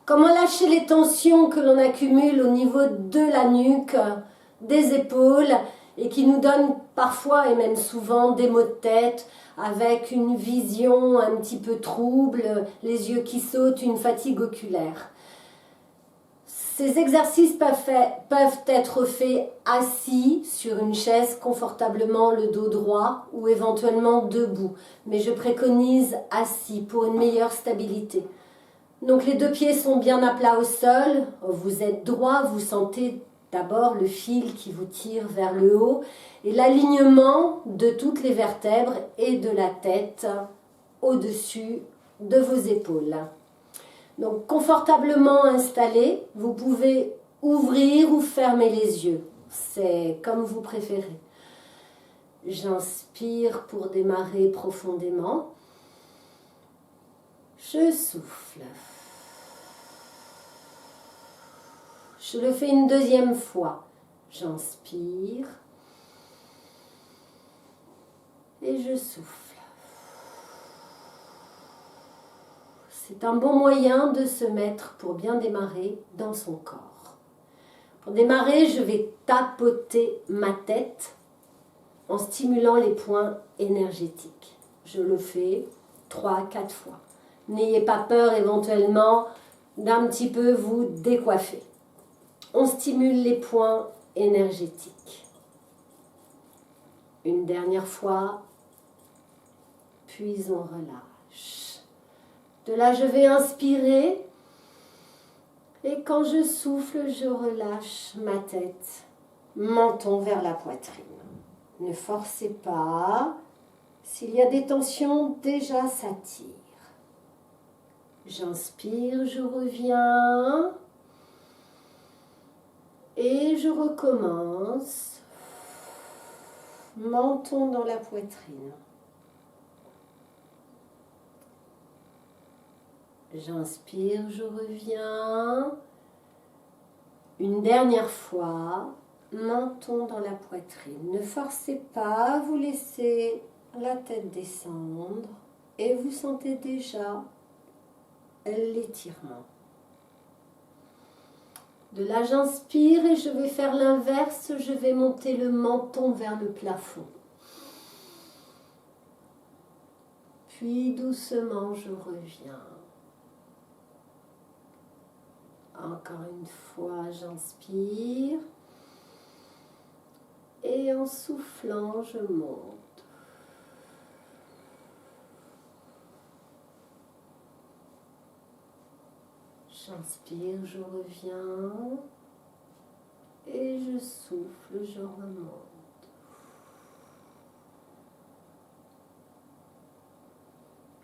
Comment lâcher les tensions que l'on accumule au niveau de la nuque, des épaules et qui nous donnent parfois et même souvent des maux de tête avec une vision un petit peu trouble, les yeux qui sautent, une fatigue oculaire. Ces exercices peuvent être faits assis sur une chaise confortablement, le dos droit ou éventuellement debout. Mais je préconise assis pour une meilleure stabilité. Donc les deux pieds sont bien à plat au sol, vous êtes droit, vous sentez d'abord le fil qui vous tire vers le haut et l'alignement de toutes les vertèbres et de la tête au-dessus de vos épaules. Donc confortablement installé, vous pouvez ouvrir ou fermer les yeux, c'est comme vous préférez. J'inspire pour démarrer profondément, je souffle. Je le fais une deuxième fois. J'inspire et je souffle. C'est un bon moyen de se mettre pour bien démarrer dans son corps. Pour démarrer, je vais tapoter ma tête en stimulant les points énergétiques. Je le fais 3-4 fois. N'ayez pas peur éventuellement d'un petit peu vous décoiffer. On stimule les points énergétiques. Une dernière fois, puis on relâche. De là, je vais inspirer et quand je souffle, je relâche ma tête, menton vers la poitrine. Ne forcez pas. S'il y a des tensions, déjà ça tire. J'inspire, je reviens. Et je recommence, menton dans la poitrine. J'inspire, je reviens. Une dernière fois, menton dans la poitrine. Ne forcez pas, vous laissez la tête descendre et vous sentez déjà l'étirement. De là, j'inspire et je vais faire l'inverse, je vais monter le menton vers le plafond. Puis doucement, je reviens. Encore une fois, j'inspire. Et en soufflant, je monte. J'inspire, je reviens et je souffle, je remonte.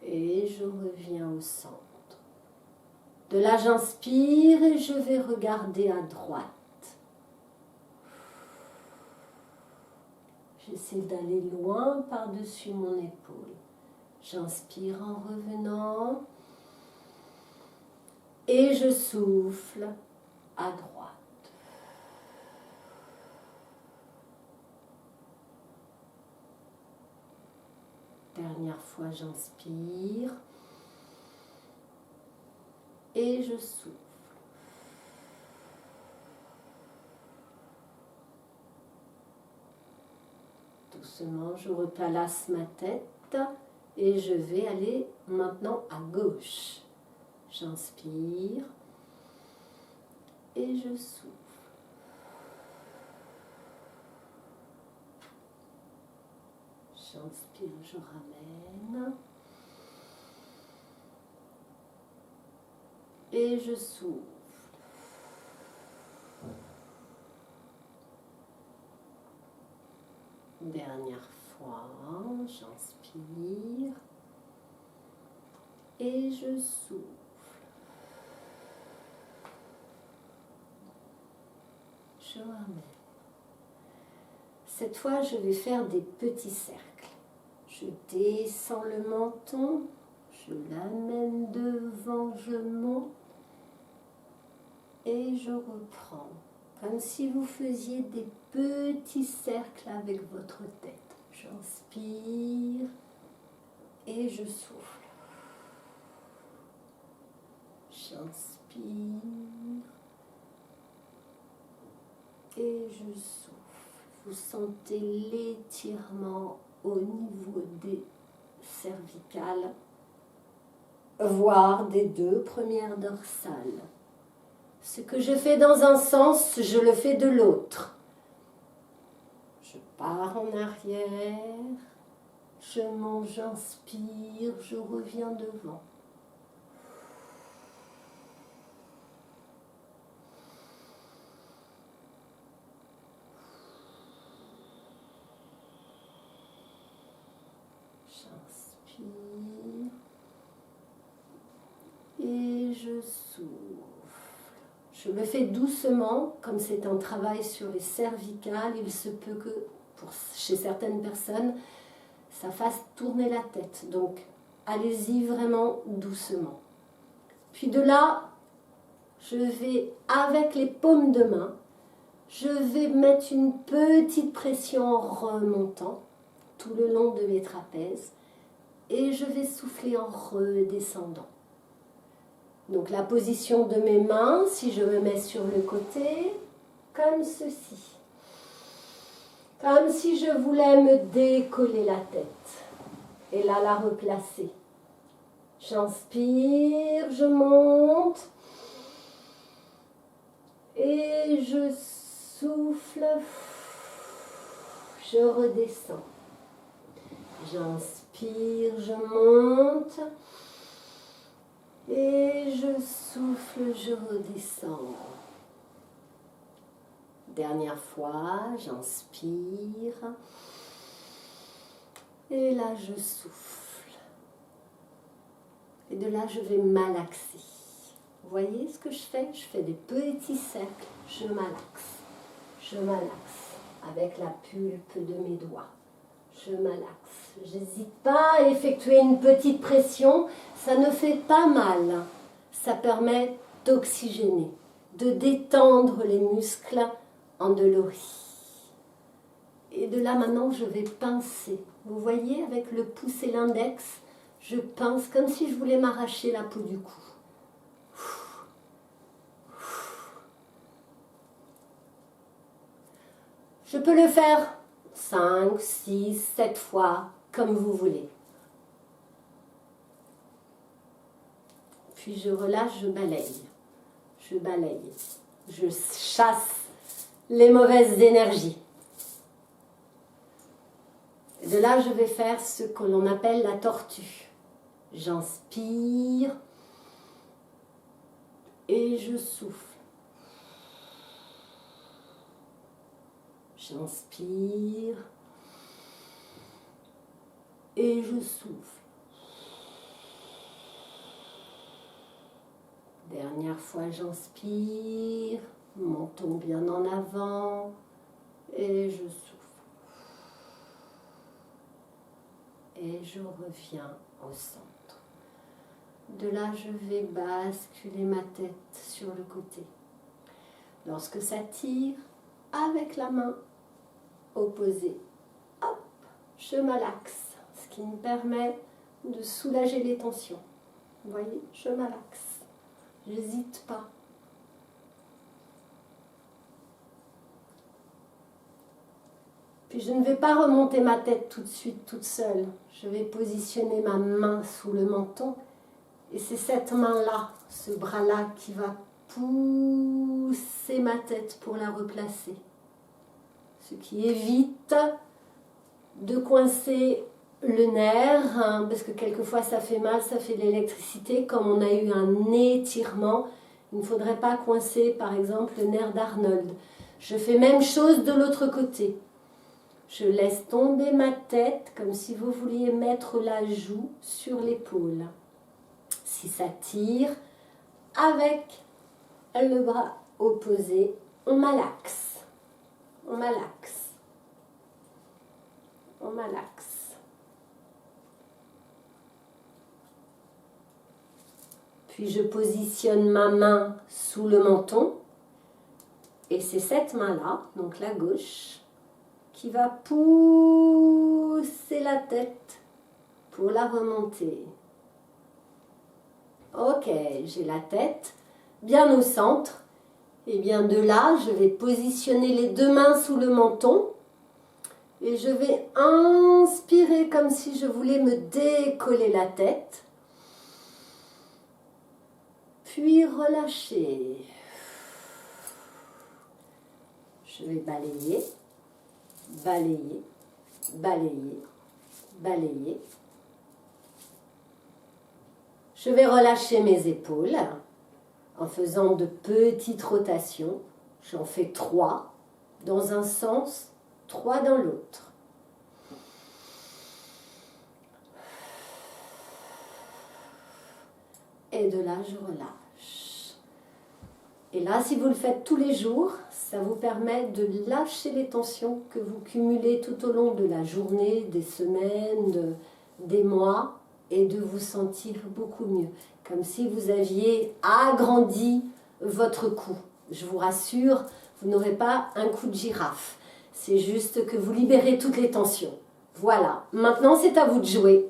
Et je reviens au centre. De là, j'inspire et je vais regarder à droite. J'essaie d'aller loin par-dessus mon épaule. J'inspire en revenant. Et je souffle à droite. Dernière fois, j'inspire. Et je souffle. Doucement, je replace ma tête et je vais aller maintenant à gauche. J'inspire et je souffle. J'inspire, je ramène. Et je souffle. Dernière fois, j'inspire et je souffle. Je ramène. Cette fois, je vais faire des petits cercles. Je descends le menton, je l'amène devant, je monte et je reprends. Comme si vous faisiez des petits cercles avec votre tête. J'inspire et je souffle. J'inspire et je souffle. Vous sentez l'étirement au niveau des cervicales, voire des deux premières dorsales. Ce que je fais dans un sens, je le fais de l'autre. Je pars en arrière, je monte, j'inspire, je reviens devant. J'inspire et je souffle. Je le fais doucement, comme c'est un travail sur les cervicales, il se peut que chez certaines personnes, ça fasse tourner la tête. Donc, allez-y vraiment doucement. Puis de là, je vais, avec les paumes de main, je vais mettre une petite pression en remontant tout le long de mes trapèzes et je vais souffler en redescendant. Donc la position de mes mains, si je me mets sur le côté, comme ceci. Comme si je voulais me décoller la tête. Et là, la replacer. J'inspire, je monte. Et je souffle. Je redescends. J'inspire, je monte. Et je souffle, je redescends. Dernière fois, j'inspire. Et là, je souffle. Et de là, je vais malaxer. Vous voyez ce que je fais? Je fais des petits cercles. Je malaxe. Je malaxe avec la pulpe de mes doigts. Je malaxe. J'hésite pas à effectuer une petite pression. Ça ne fait pas mal. Ça permet d'oxygéner, de détendre les muscles endoloris. Et de là maintenant, je vais pincer. Vous voyez, avec le pouce et l'index, je pince comme si je voulais m'arracher la peau du cou. Je peux le faire 5, 6, 7 fois, comme vous voulez. Puis je relâche, je balaye. Je balaye. Je chasse les mauvaises énergies. Et de là, je vais faire ce que l'on appelle la tortue. J'inspire et je souffle. J'inspire et je souffle. Dernière fois, j'inspire, menton bien en avant et je souffle. Et je reviens au centre. De là, je vais basculer ma tête sur le côté. Lorsque ça tire, avec la main opposée, hop, je malaxe, ce qui me permet de soulager les tensions. Vous voyez, je malaxe. J'hésite pas. Puis je ne vais pas remonter ma tête tout de suite, toute seule. Je vais positionner ma main sous le menton. Et c'est cette main-là, ce bras-là, qui va pousser ma tête pour la replacer. Ce qui évite de coincer le nerf, hein, parce que quelquefois ça fait mal, ça fait de l'électricité. Comme on a eu un étirement, il ne faudrait pas coincer par exemple le nerf d'Arnold. Je fais même chose de l'autre côté. Je laisse tomber ma tête comme si vous vouliez mettre la joue sur l'épaule. Si ça tire, avec le bras opposé, on malaxe. On malaxe. On malaxe. Puis je positionne ma main sous le menton. Et c'est cette main-là, donc la gauche, qui va pousser la tête pour la remonter. Ok, j'ai la tête. bien au centre. Et bien de là, je vais positionner les deux mains sous le menton. Et je vais inspirer comme si je voulais me décoller la tête. Puis relâcher. Je vais balayer, balayer, balayer, balayer. Je vais relâcher mes épaules en faisant de petites rotations. J'en fais 3 dans un sens, 3 dans l'autre. Et de là, je relâche. Et là, si vous le faites tous les jours, ça vous permet de lâcher les tensions que vous cumulez tout au long de la journée, des semaines, des mois, et de vous sentir beaucoup mieux. Comme si vous aviez agrandi votre cou. Je vous rassure, vous n'aurez pas un cou de girafe. C'est juste que vous libérez toutes les tensions. Voilà, maintenant c'est à vous de jouer.